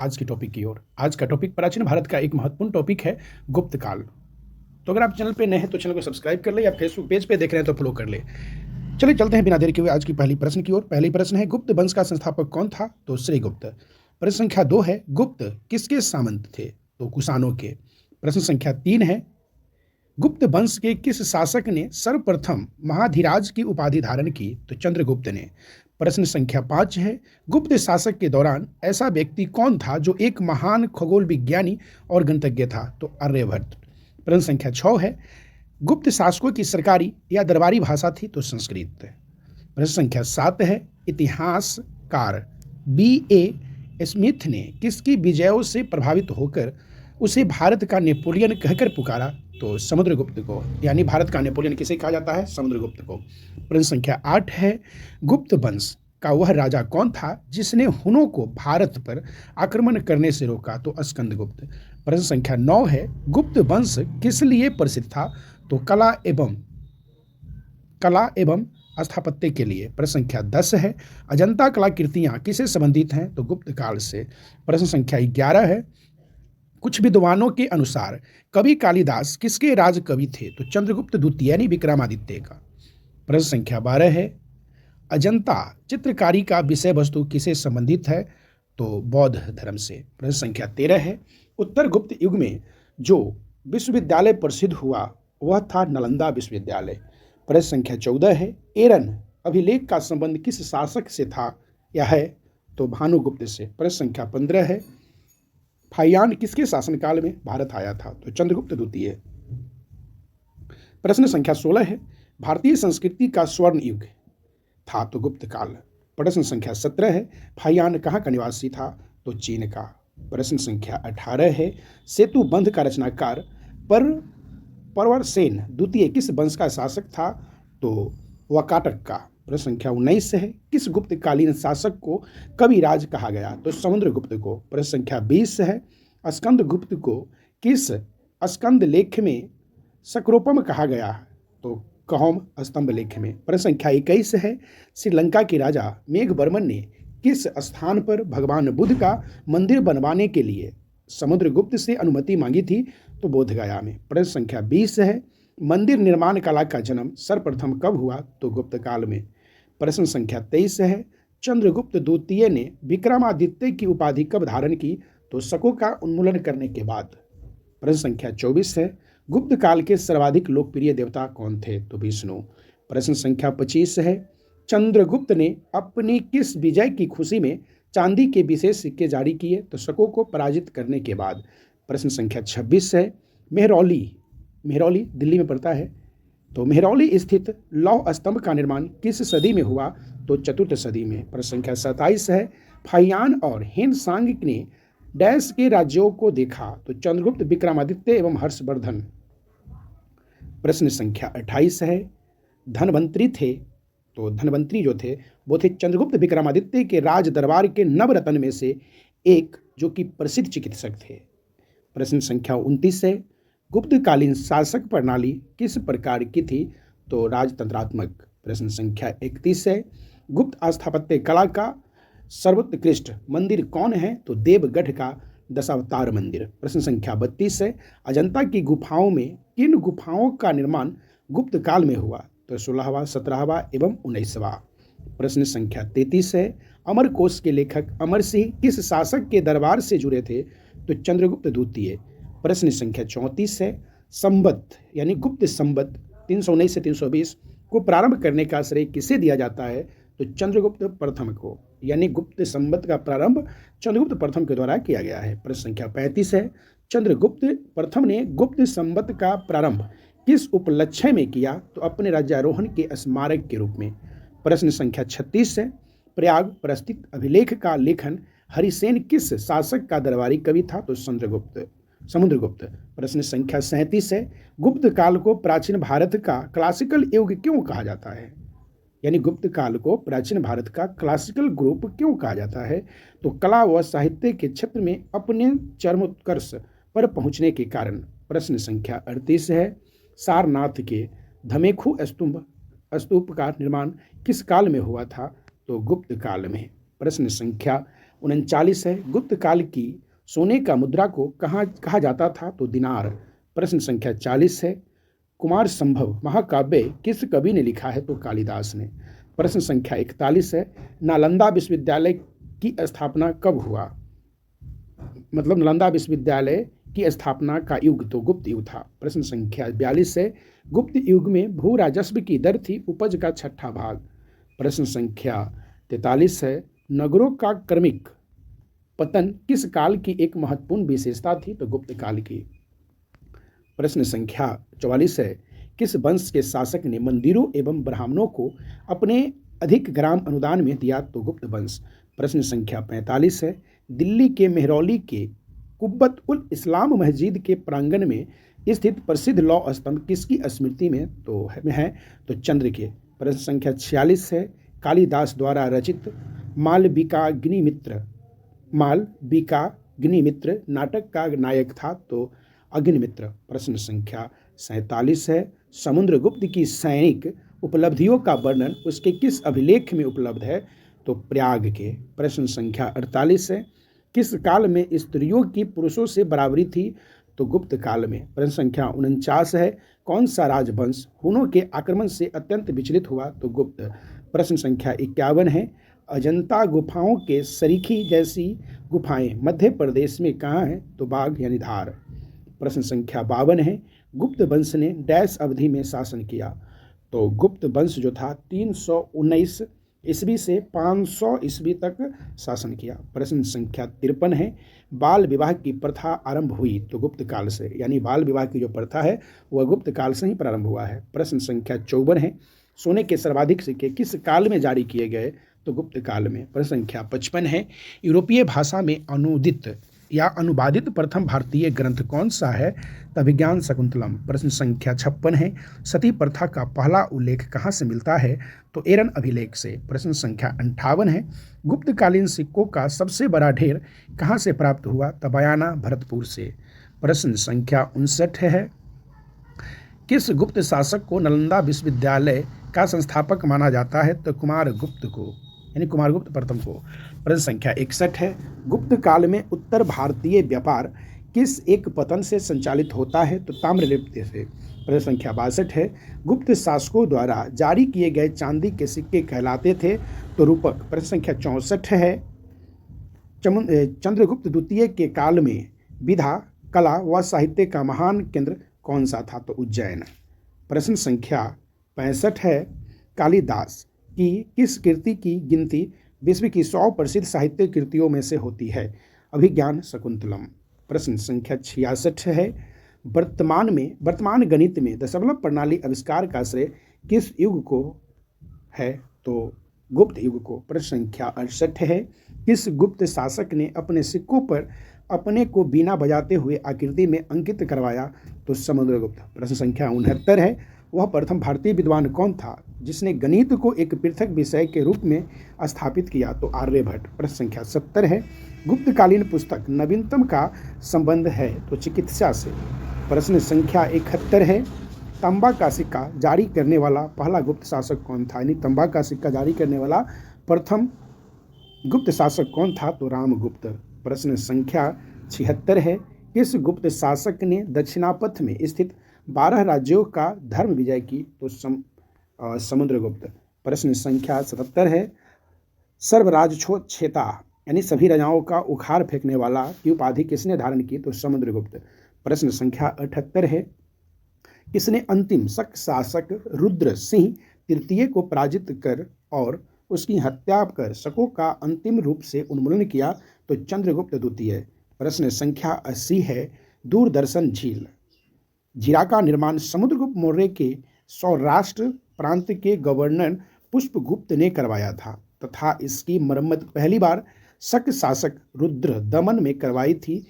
आज की टॉपिक की ओर। आज का टॉपिक प्राचीन भारत का एक महत्वपूर्ण टॉपिक है, गुप्त काल। तो अगर आप चैनल पे नए हैं तो चैनल को सब्सक्राइब कर ले, या फेसबुक पेज पे देख रहे हैं तो फॉलो कर ले। चलिए चलते हैं बिना देरी के हुए आज की पहली प्रश्न की ओर। पहली प्रश्न है, गुप्त वंश का संस्थापक कौन था? तो श्रीगुप्त। प्रश्न संख्या 2 है, गुप्त किसके सामंत थे? तो कुषाणों के। प्रश्न संख्या 3 है, गुप्त वंश के किस शासक ने सर्वप्रथम महाधिराज की उपाधि धारण की? तो चंद्रगुप्त ने। प्रश्न संख्या 5 है, गुप्त शासक के दौरान ऐसा व्यक्ति कौन था जो एक महान खगोल विज्ञानी और गणितज्ञ था? तो आर्यभट्ट। प्रश्न संख्या 6 है, गुप्त शासकों की सरकारी या दरबारी भाषा थी? तो संस्कृत। प्रश्न संख्या 7 है, इतिहासकार B.A. स्मिथ ने किसकी विजयों से प्रभावित होकर उसे भारत का नेपोलियन कहकर पुकारा? तो समुद्रगुप्त को। यानी भारत का नेपोलियन किसे कहा जाता है? समुद्रगुप्त को। प्रश्न संख्या 8 है, गुप्त वंश का वह राजा कौन था जिसने हुनों को भारत पर आक्रमण करने से रोका? तो स्कंदगुप्त। प्रश्न संख्या 9 है, गुप्त वंश किस लिए प्रसिद्ध था? तो कला एवं स्थापत्य के लिए। प्रश्न संख्या 10 है, अजंता कलाकृतियां किसे संबंधित हैं? तो गुप्त काल से। प्रश्न संख्या 11 है, कुछ विद्वानों के अनुसार कवि कालिदास किसके राज कवि थे? तो चंद्रगुप्त द्वितीय यानी विक्रमादित्य का। प्रश्न संख्या 12 है, अजंता चित्रकारी का विषय वस्तु किसे संबंधित है? तो बौद्ध धर्म से। प्रश्न संख्या 13 है, उत्तर गुप्त युग में जो विश्वविद्यालय प्रसिद्ध हुआ वह था नालंदा विश्वविद्यालय। प्रश्न संख्या 14 है, एरन अभिलेख का संबंध किस शासक से था या है? तो भानुगुप्त से। प्रश्न संख्या 15 है, फाहियान किसके शासनकाल में भारत आया था? तो चंद्रगुप्त द्वितीय। प्रश्न संख्या 16 है, भारतीय संस्कृति का स्वर्ण युग था? तो गुप्त काल। प्रश्न संख्या 17 है, फाहियान कहाँ का निवासी था? तो चीन का। प्रश्न संख्या 18 है, सेतु बंध का रचनाकार परवरसेन द्वितीय किस वंश का शासक था? तो वाकाटक का। प्रश्न संख्या 19 है, किस गुप्तकालीन शासक को कविराज कहा गया? तो समुद्रगुप्त को। प्रश्न संख्या 20 है, स्कंदगुप्त को किस स्कंद लेख में सक्रोपम कहा गया? तो कौम स्तंभ लेख में। प्रश्न संख्या 21 है, श्रीलंका के राजा मेघवर्मन ने किस स्थान पर भगवान बुद्ध का मंदिर बनवाने के लिए समुद्रगुप्त से अनुमति मांगी थी? तो बोधगया में। प्रश्न संख्या 20 है, मंदिर निर्माण कला का जन्म सर्वप्रथम कब हुआ? तो गुप्त काल में। प्रश्न संख्या 23 है, चंद्रगुप्त द्वितीय ने विक्रमादित्य की उपाधि कब धारण की? तो शकों का उन्मूलन करने के बाद। प्रश्न संख्या 24 है, गुप्त काल के सर्वाधिक लोकप्रिय देवता कौन थे? तो विष्णु। प्रश्न संख्या 25 है, चंद्रगुप्त ने अपनी किस विजय की खुशी में चांदी के विशेष सिक्के जारी किए? तो शकों को पराजित करने के बाद। प्रश्न संख्या 26 है, मेहरौली दिल्ली में पड़ता है, तो मेहरौली स्थित लौह स्तंभ का निर्माण किस सदी में हुआ? तो चतुर्थ सदी में। प्रश्न संख्या 27 है, फाहियान और हेनसांग ने डैश के राज्यों को देखा? तो चंद्रगुप्त, विक्रमादित्य एवं हर्षवर्धन। प्रश्न संख्या 28 है, धनवंतरी थे, तो धनवंतरी जो थे वो थे चंद्रगुप्त विक्रमादित्य के राज दरबार के नवरत्न में से एक, जो कि प्रसिद्ध चिकित्सक थे। प्रश्न संख्या 29 है, गुप्तकालीन शासक प्रणाली किस प्रकार की थी? तो राजतंत्रात्मक। प्रश्न संख्या 31 है, गुप्त स्थापत्य कला का सर्वोत्कृष्ट मंदिर कौन है? तो देवगढ़ का दशावतार मंदिर। प्रश्न संख्या 32 है, अजंता की गुफाओं में किन गुफाओं का निर्माण गुप्त काल में हुआ? तो 16वां, 17वां एवं 19वां। प्रश्न संख्या 33 है, अमरकोश के लेखक अमर सिंह किस शासक के दरबार से जुड़े थे? तो चंद्रगुप्त द्वितीय। प्रश्न संख्या 34 है, संवत यानी गुप्त संवत 319 से 320 को प्रारंभ करने का श्रेय किसे दिया जाता है? तो चंद्रगुप्त प्रथम को, यानी गुप्त संवत का प्रारंभ चंद्रगुप्त प्रथम के द्वारा किया गया है। प्रश्न संख्या 35 है, चंद्रगुप्त प्रथम ने गुप्त संवत का प्रारंभ किस उपलक्ष्य में किया? तो अपने राज्यारोहण के स्मारक के रूप में। प्रश्न संख्या 36 है, प्रयाग प्रस्थित अभिलेख का लेखन हरिसेन किस शासक का दरबारी कवि था? तो समुद्रगुप्त। प्रश्न संख्या 37 है, गुप्त काल को प्राचीन भारत का क्लासिकल युग क्यों कहा जाता है? यानी गुप्त काल को प्राचीन भारत का क्लासिकल ग्रुप क्यों कहा जाता है? तो कला व साहित्य के क्षेत्र में अपने चरमोत्कर्ष पर पहुंचने के कारण। प्रश्न संख्या 38 है, सारनाथ के धमेखू स्तूप का निर्माण किस काल में हुआ था? तो गुप्त काल में। प्रश्न संख्या 39 है, गुप्त काल की सोने का मुद्रा को कहाँ कहा जाता था? तो दिनार। प्रश्न संख्या 40 है, कुमार संभव महाकाव्य किस कवि ने लिखा है? तो कालिदास ने। प्रश्न संख्या 41 है, नालंदा विश्वविद्यालय की स्थापना कब हुआ? मतलब नालंदा विश्वविद्यालय की स्थापना का युग तो गुप्त युग था। प्रश्न संख्या 42 है, गुप्त युग में भू राजस्व की दर थी उपज का 6ठा भाग। प्रश्न संख्या 43 है, नगरों का क्रमिक पतन किस काल की एक महत्वपूर्ण विशेषता थी? तो गुप्त काल की। प्रश्न संख्या 44 है, किस वंश के शासक ने मंदिरों एवं ब्राह्मणों को अपने अधिक ग्राम अनुदान में दिया? तो गुप्त वंश। प्रश्न संख्या 45 है, दिल्ली के मेहरौली के कुब्बत उल इस्लाम मस्जिद के प्रांगण में स्थित प्रसिद्ध लौह स्तंभ किसकी स्मृति में है? तो चंद्र के। प्रश्न संख्या 46 है, कालिदास द्वारा रचित मालविकाग्निमित्र नाटक का नायक था? तो अग्निमित्र। प्रश्न संख्या 47 है, समुद्रगुप्त की सैनिक उपलब्धियों का वर्णन उसके किस अभिलेख में उपलब्ध है? तो प्रयाग के। प्रश्न संख्या 48 है, किस काल में स्त्रियों की पुरुषों से बराबरी थी? तो गुप्त काल में। प्रश्न संख्या 49 है, कौन सा राजवंश हुनों के आक्रमण से अत्यंत विचलित हुआ? तो गुप्त। प्रश्न संख्या 51 है, अजंता गुफाओं के सरीखी जैसी गुफाएं मध्य प्रदेश में कहाँ हैं? तो बाघ यानी धार। प्रश्न संख्या 52 है, गुप्त वंश ने डैश अवधि में शासन किया? तो गुप्त वंश जो था 319 ईस्वी से 500 ईस्वी तक शासन किया। प्रश्न संख्या 53 है, बाल विवाह की प्रथा आरंभ हुई? तो गुप्त काल से, यानी बाल विवाह की जो प्रथा है वह गुप्त काल से ही प्रारंभ हुआ है। प्रश्न संख्या 54 है, सोने के सर्वाधिक सिक्के किस काल में जारी किए गए? तो गुप्त काल में। प्रश्न संख्या 55 है, यूरोपीय भाषा में अनुदित या अनुवादित प्रथम भारतीय ग्रंथ कौन सा है? तो अभिज्ञान शकुंतलम। प्रश्न संख्या 56 है, सती प्रथा का पहला उल्लेख कहाँ से मिलता है? तो एरन अभिलेख से। प्रश्न संख्या 58 है, गुप्तकालीन सिक्कों का सबसे बड़ा ढेर कहाँ से प्राप्त हुआ? तो बयाना भरतपुर से। प्रश्न संख्या 59 है, किस गुप्त शासक को नालंदा विश्वविद्यालय का संस्थापक माना जाता है? तो कुमारगुप्त को, यानी कुमारगुप्त प्रथम को। प्रश्न संख्या 61 है, गुप्त काल में उत्तर भारतीय व्यापार किस एक पतन से संचालित होता है? तो ताम्रलिप्ति से। प्रश्न संख्या 62 है, गुप्त शासकों द्वारा जारी किए गए चांदी के सिक्के कहलाते थे? तो रूपक। प्रश्न संख्या 64 है, चंद्रगुप्त द्वितीय के काल में विधा कला व साहित्य का महान केंद्र कौन सा था? तो उज्जैन। प्रश्न संख्या 65 है, कालिदास की किस कृति की गिनती विश्व की 100 प्रसिद्ध साहित्य कृतियों में से होती है? अभिज्ञान शकुंतलम। प्रश्न संख्या 66 है, वर्तमान गणित में दशमलव प्रणाली आविष्कार का श्रेय किस युग को है? तो गुप्त युग को। प्रश्न संख्या 68 है, किस गुप्त शासक ने अपने सिक्कों पर अपने को बीना बजाते हुए आकृति में अंकित करवाया? तो समुद्रगुप्त। प्रश्न संख्या 69 है, वह प्रथम भारतीय विद्वान कौन था जिसने गणित को एक पृथक विषय के रूप में स्थापित किया? तो आर्यभट्ट। प्रश्न संख्या 70 है, गुप्तकालीन पुस्तक नवीनतम का संबंध है? तो चिकित्सा से। प्रश्न संख्या 71 है, तांबा का सिक्का जारी करने वाला पहला गुप्त शासक कौन था? यानी तांबा का सिक्का जारी करने वाला प्रथम गुप्त शासक कौन था? तो रामगुप्त। प्रश्न संख्या 76 है, किस गुप्त शासक ने दक्षिणापथ में स्थित 12 राज्यों का धर्म विजय की? तो समुद्रगुप्त। प्रश्न संख्या 77 है, सर्वराजछेता यानी सभी राजाओं का उखाड़ फेंकने वाला की उपाधि किसने धारण की? तो समुद्रगुप्त। प्रश्न संख्या 78 है, किसने अंतिम शक शासक रुद्र सिंह तृतीय को पराजित कर और उसकी हत्या कर शकों का अंतिम रूप से उन्मूलन किया? तो चंद्रगुप्त द्वितीय। प्रश्न संख्या 80 है, दूरदर्शन झीरा का निर्माण समुद्रगुप्त मौर्य के सौराष्ट्र प्रांत के गवर्नर पुष्पगुप्त ने करवाया था तथा इसकी मरम्मत पहली बार शक शासक रुद्र दमन में करवाई थी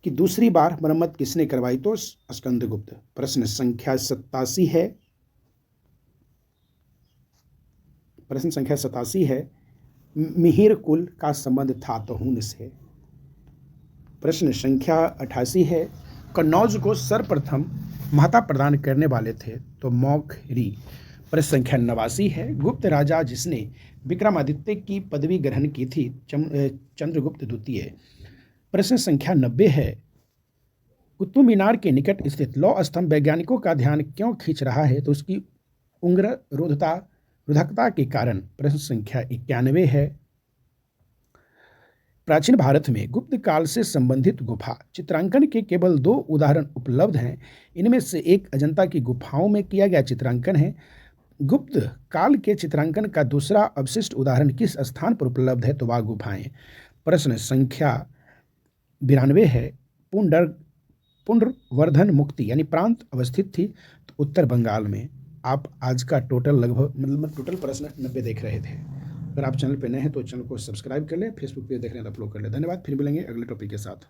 कि दूसरी बार मरम्मत किसने करवाई? तो स्कंदगुप्त। प्रश्न संख्या 87 है, मिहिर कुल का संबंध था? तो हून से। प्रश्न संख्या 88 है, कन्नौज को सर्वप्रथम महता प्रदान करने वाले थे? तो मौखरी। प्रश्न संख्या 89 है, गुप्त राजा जिसने विक्रमादित्य की पदवी ग्रहण की थी, चंद्रगुप्त द्वितीय। प्रश्न संख्या 90 है, कुतुब मीनार के निकट स्थित लौह स्तंभ वैज्ञानिकों का ध्यान क्यों खींच रहा है? तो उसकी उग्र रोधकता के कारण। प्रश्न संख्या 91 है, प्राचीन भारत में गुप्त काल से संबंधित गुफा चित्रांकन के केवल 2 उदाहरण उपलब्ध हैं। इनमें से एक अजंता की गुफाओं में किया गया चित्रांकन है। गुप्त काल के चित्रांकन का दूसरा अवशिष्ट उदाहरण किस स्थान पर उपलब्ध है? तो वह गुफाएं। प्रश्न संख्या 92 है, पुंडरवर्धन मुक्ति यानी प्रांत अवस्थित थी, तो उत्तर बंगाल में। आप आज का टोटल लगभग टोटल प्रश्न 90 देख रहे थे। अगर आप चैनल पर नए हैं तो चैनल को सब्सक्राइब कर लें, फेसबुक पेज देख रहे हैं तो फॉलो कर लें। धन्यवाद, फिर मिलेंगे अगले टॉपिक के साथ।